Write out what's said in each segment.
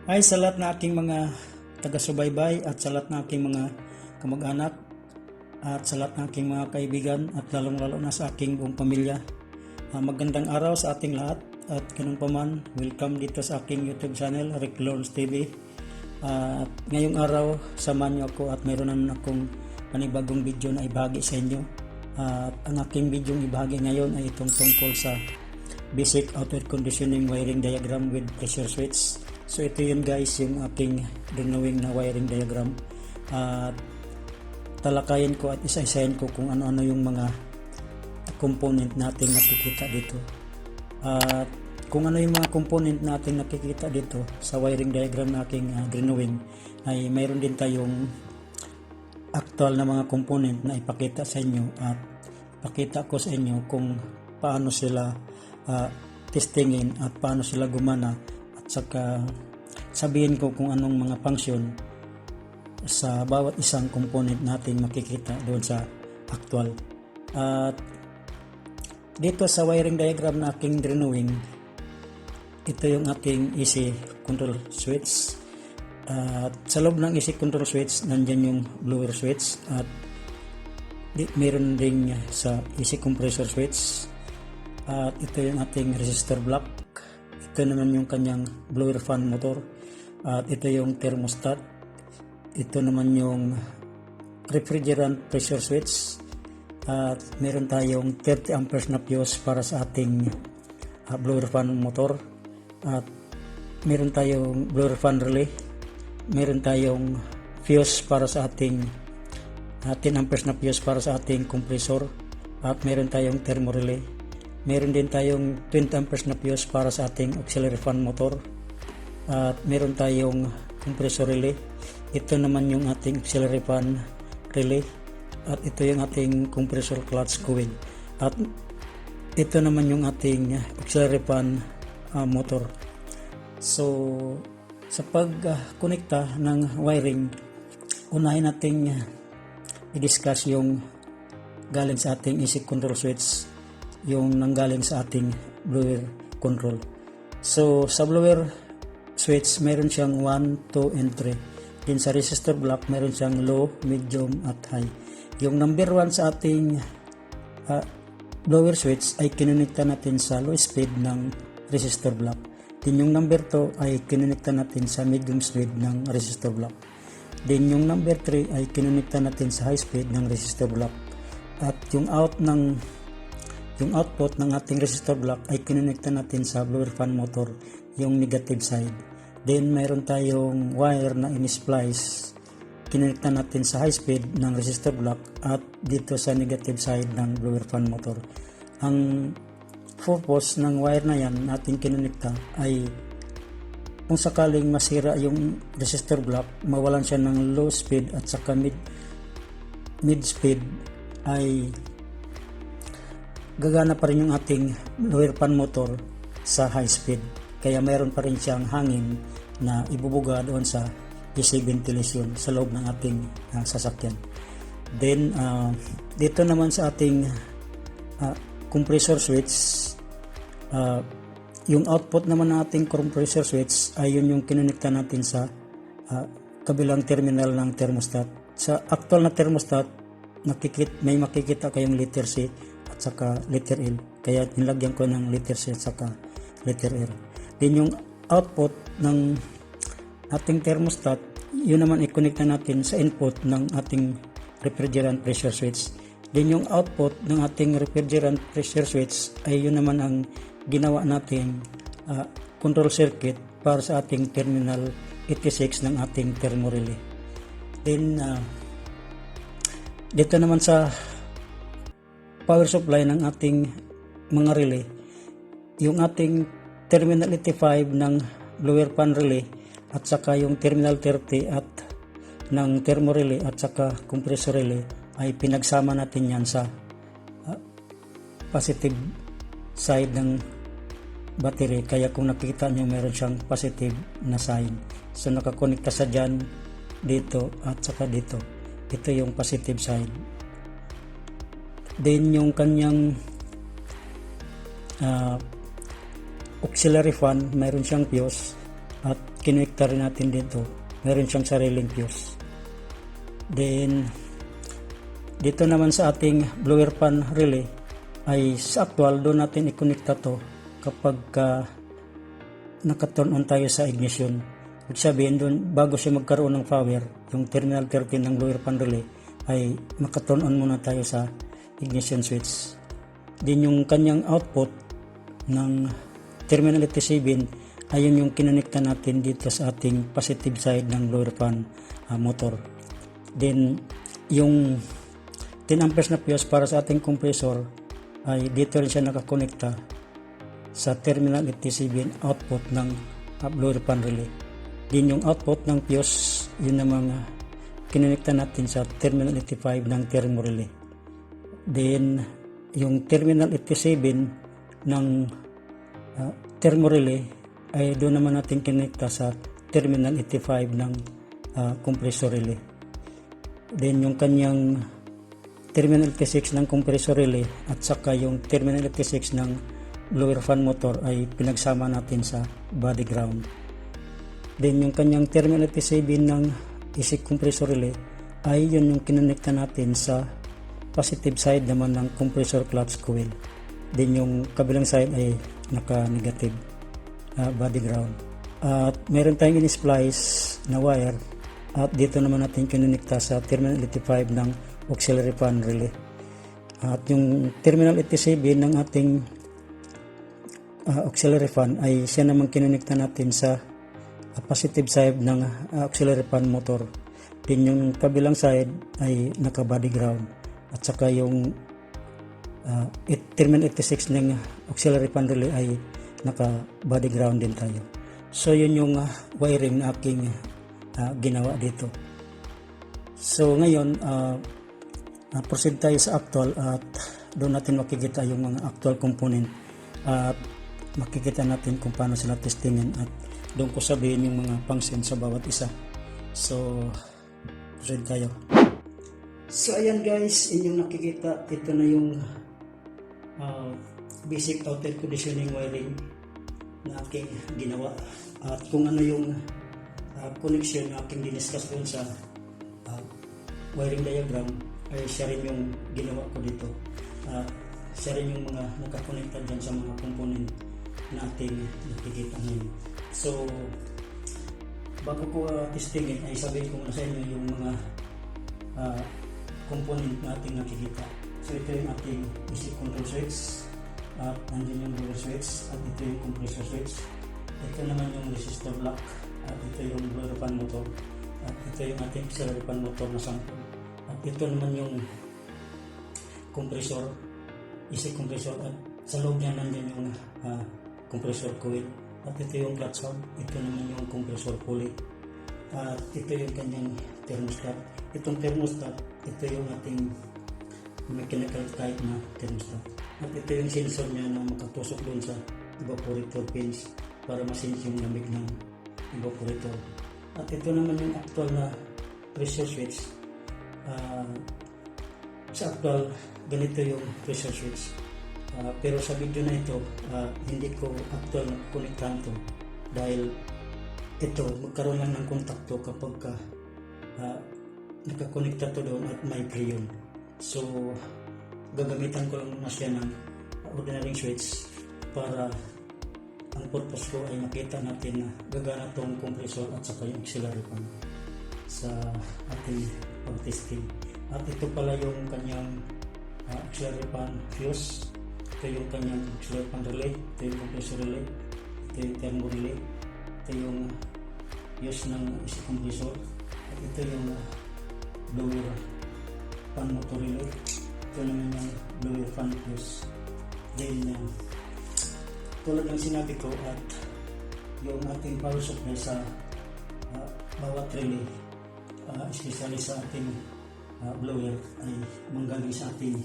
Ay sa lahat na aking mga taga-subaybay at sa lahat na aking mga kamag-anak at sa lahat na aking mga kaibigan at lalong-lalo na sa aking buong pamilya. Magandang araw sa ating lahat at ganun pa man, welcome dito sa aking YouTube channel, RICKLORNS TV. At ngayong araw, samahan niyo ako at mayroon naman akong panibagong video na ibahagi sa inyo. At ang aking video ibahagi ngayon ay itong tungkol sa basic air conditioning wiring diagram with pressure switch. So ito yun guys, yung aking drawing na wiring diagram. At talakayin ko at isa-isahin ko kung ano-ano yung mga component natin nakikita dito. At kung ano yung mga component natin nakikita dito sa wiring diagram na aking drawing, ay mayroon din tayong actual na mga component na ipakita sa inyo at ipakita ko sa inyo kung paano sila testingin at paano sila gumana, at saka sabihin ko kung anong mga function sa bawat isang component natin makikita doon sa actual. At dito sa wiring diagram na aking drawing, ito yung ating AC control switch. At sa loob ng AC control switch, nandyan yung blower switch at meron din sa AC compressor switch. At ito yung ating resistor block. Ito naman yung kanyang blower fan motor. At ito yung thermostat. Ito naman yung refrigerant pressure switch. At meron tayong 30 amperes na fuse para sa ating blower fan motor. At meron tayong blower fan relay. Meron tayong fuse para sa ating 10 amperes na fuse para sa ating compressor. At meron tayong thermo relay. Meron din tayong 20 amperes na fuse para sa ating auxiliary fan motor. At meron tayong compressor relay. Ito naman yung ating auxiliary fan relay. At ito yung ating compressor clutch coil. At ito naman yung ating auxiliary fan motor. So sa pagkonekta ng wiring, unahin natin i-discuss yung galing sa ating AC control switch, yung nanggaling sa ating blower control. So sa blower switch, meron siyang 1, 2, and 3. Din sa resistor block, meron siyang low, medium, at high. Yung number 1 sa ating blower switch ay kinonekta natin sa low speed ng resistor block. Din yung number 2 ay kinonekta natin sa medium speed ng resistor block. Din yung number 3 ay kinonekta natin sa high speed ng resistor block. At yung output ng ating resistor block ay kinonekta natin sa blower fan motor, yung negative side. Then mayroon tayong wire na in-splice, kinonekta natin sa high speed ng resistor block at dito sa negative side ng blower fan motor. Ang purpose ng wire na yan natin kinonekta ay kung sakaling masira yung resistor block, mawalan siya ng low speed at saka mid speed, ay gagana pa rin yung ating blower fan motor sa high speed. Kaya mayroon pa rin siyang hangin na ibubuga doon sa AC ventilation sa loob ng ating sasakyan. Then dito naman sa ating compressor switch, yung output naman ng ating compressor switch ay yun yung kinonekta natin sa kabilang terminal ng thermostat. Sa actual na thermostat, may makikita kayong letter C at saka letter L. Kaya nilagyan ko ng letter C at saka letter L. Then yung output ng ating thermostat, yun naman i-connect na natin sa input ng ating refrigerant pressure switch. Then yung output ng ating refrigerant pressure switch ay yun naman ang ginawa natin control circuit para sa ating terminal 86 ng ating thermo relay. Then dito naman sa power supply ng ating mga relay, yung ating terminal 85 ng blower fan relay at saka yung terminal 30 at ng thermo relay at saka compressor relay ay pinagsama natin yan sa positive side ng battery. Kaya kung nakita nyo, meron siyang positive na sign. So nakakonekta sa dyan, dito at saka dito. Ito yung positive side. Then yung kanyang auxiliary fan, mayroon siyang fuse at kinekta rin natin dito. Meron siyang sariling fuse. Then dito naman sa ating blower fan relay ay sa actual doon natin i-connecta to kapag naka-turn on tayo sa ignition. Ibig sabihin doon, bago siya magkaroon ng power, yung terminal 13 ng blower fan relay ay maka-turn on muna tayo sa ignition switch. Din yung kanyang output ng terminal 87 ayun yung kinonekta natin dito sa ating positive side ng blower fan motor. Then yung 10 amperes na fuse para sa ating compressor ay dito rin siya nakakonekta sa terminal 87 output ng blower fan relay. Din yung output ng fuse yun namang kinonekta natin sa terminal 85 ng thermo relay. Then yung terminal 87 ng thermo relay ay doon naman natin kinonekta sa terminal 85 ng compressor relay. Then yung kanyang terminal 86 ng compressor relay at saka yung terminal 86 ng blower fan motor ay pinagsama natin sa body ground. Then yung kanyang terminal 87 ng AC compressor relay ay yun yung kinonekta natin sa positive side naman ng compressor clutch coil. Then yung kabilang side ay naka-negative body ground. At meron tayong in-splice na wire at dito naman natin kinonekta sa terminal 85 ng auxiliary fan relay. At yung terminal 87 ng ating auxiliary fan ay siya naman kinonekta natin sa positive side ng auxiliary fan motor. Din yung kabilang side ay naka body ground at saka yung terminal 86 ng auxiliary fan relay ay naka body ground din tayo. So yun yung wiring na aking ginawa dito. So ngayon proceed tayo sa actual at doon natin makikita yung mga actual component at makikita natin kung paano sila testingin at doon ko sabihin yung mga function sa bawat isa. So proceed tayo. So ayan guys, inyong nakikita, ito na yung basic outer conditioning wiring na aking ginawa at kung ano yung connection na aking diniscuss doon sa wiring diagram ay siya rin yung ginawa ko dito at siya rin yung mga nakakonekta dyan sa mga component na ating nakikita ngayon. So bago ko testingin ay sabihin ko muna sa inyo yung mga component na ating nakikita. So ito yung ating AC control switch at nandiyan yung blower switch at ito yung compressor switch. Ito naman yung resistor block at ito yung blower fan motor at ito yung ating auxiliary fan motor na sample. At ito naman yung compressor, AC compressor at sa loob niya nandiyan yung compressor coil at ito yung clutch hub, ito naman yung compressor pulley at ito yung kanyang thermostat. Itong thermostat, ito yung ating mechanical type na thermostat at ito yung sensor niya na makatusok doon sa evaporator pins para masense yung lamig ng evaporator. At ito naman yung actual na pressure switch. Sa actual, ganito yung pressure switch. Pero sa video na ito, hindi ko actual na konektahan to dahil ito, magkaroon lang ng kontakto kapag nakakonekta to doon at may preyon. So, gagamitan ko lang na siya ng ordinary switch para ang purpose ko ay makita natin na gagana tong compressor at saka yung auxiliary fan sa ating pag-testing. At ito pala yung kanyang auxiliary fan fuse, ito yung kanyang auxiliary fan relay, ito yung compressor relay, ito yung thermo relay, ito yung fuse ng AC compressor, at ito yung blower fan motor relay, ito naman yung blower fan fuse. Then tulad ng sinabi ko at yung ating power supply sa bawat relay, especially sa ating blower ay manggaling sa ating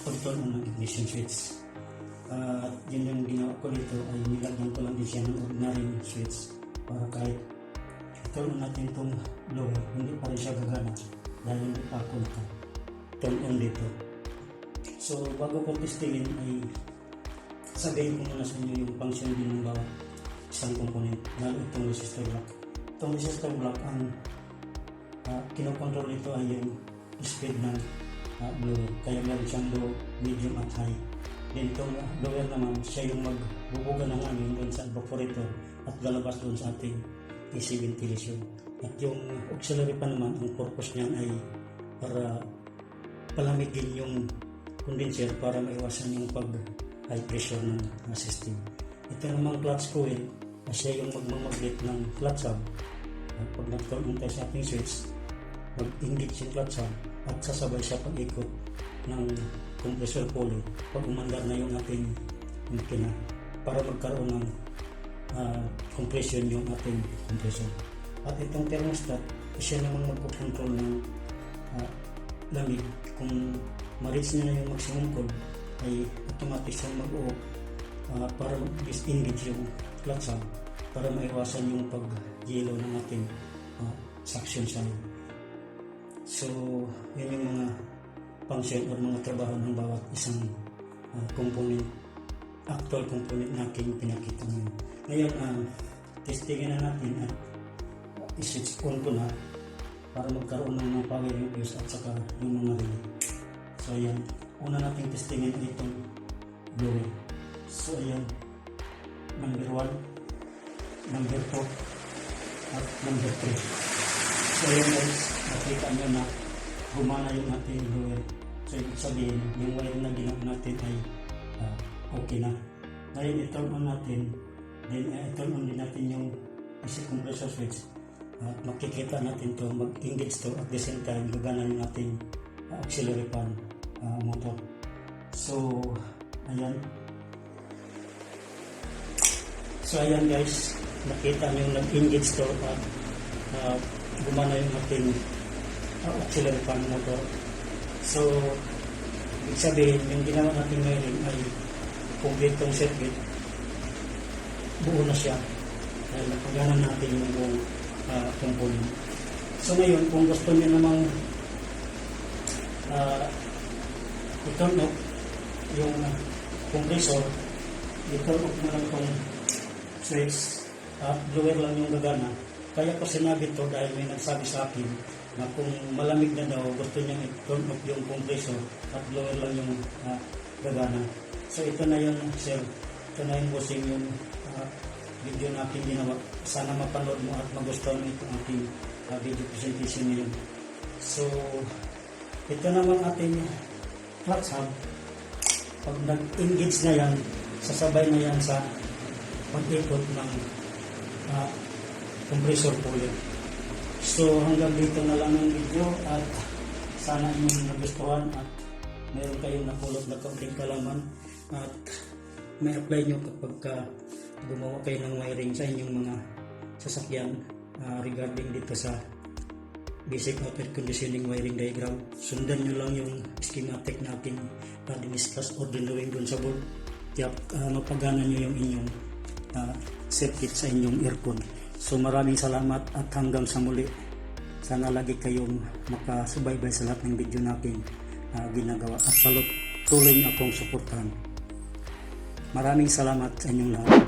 control ng ignition switch. At yun yung ginawa ko dito ay nilagyan ko lang din siya ng ordinary switch para kahit turn on natin itong blower hindi pa rin siya gagana dahil hindi pa ako naka-turn on dito. So bago ko testingin ay sabihin ko muna sa inyo yung function din ng bawat isang component na itong resistor block. Itong resistor block ang kinokontrol nito ay yung speed ng blower. Kaya meron siyang low, medium at high. Then itong blower naman, siya yung magbubuga ng hangin doon sa evaporator at lalabas doon sa ating AC ventilation. At yung auxiliary fan naman, ang purpose niyan ay para palamigin yung condenser para maiwasan yung pag high pressure ng system. Ito namang clutch coil, siya yung magmamagnet ng clutch hub. Pag nag-turn on tayo sa ating switch, mag-engage yung clutch hub at sasabay siya pag-ikot ng compressor pulley pag umandar na yung ating makina para magkaroon ng compression yung ating compressor. At itong thermostat, siya naman magpo-control ng lamig. Kung ma-reach niya na yung maximum cold, ay automatic siyang mag-off para dis-engage yung clutch hub para maiwasan yung pag-yelo ng ating suction side. So, yun yung mga function o mga trabaho ng bawat isang component, actual component na aking pinakita ngayon. Ngayon, testingin na natin at i-switch on ko na para magkaroon ng mga power yung fuse at saka yung mga relay. So, ayan. Una natin testingin itong blower. So, ayan. Number 1, number 2, at number 3. So, ayan guys. Nakita nyo na gumana yung ating blower. So, ibig sabihin, yung wire na ginamit natin ay okay na. Ngayon, i-turn on natin. Then, i-turn on din natin yung AC compressor switch. At makikita natin to mag-engage to at the same time gagana yung ating auxiliary fan motor. So, ayan. So, ayan guys. Nakita nyo nag-engage to at gumana yung ating auxiliary fan motor. So, ibig sabihin, yung ginawa natin ngayon ay kompletong circuit. Buo na siya. Dahil napagana natin yung buong component. So, ngayon, kung gusto niyo namang i-turn off yung compressor, i-turn off mo lang itong switch at blower lang yung gagana. Kaya ko sinabi to dahil may nagsabi sa akin na kung malamig na daw, gusto niyang i-turn off yung compressor at blower lang yung gagana. So, ito na yun, sir. Ito na yung bossing yung video na aking ginawa. Sana mapanood mo at magustuhan mo itong aking video presentation ngayon. So, ito naman ating clutch hub. Pag nag-engage na yan, sasabay na yan sa pag-ikot ng compressor pulley. So, hanggang dito na lang ang video at sana inyong nagustuhan at meron kayong napulot na kaunting kalaman at may apply nyo kapag gumawa kayo ng wiring sa inyong mga sasakyan regarding dito sa basic air conditioning wiring diagram. Sundan nyo lang yung schematic na ating diniscuss or dinawin dun sa board. Kaya mapagana nyo yung inyong circuit sa inyong aircon. So, maraming salamat at hanggang sa muli. Sana lagi kayong makasubaybay sa lahat ng video natin ginagawa at tuloy nyo akong suportahan. Maraming salamat sa inyong lahat.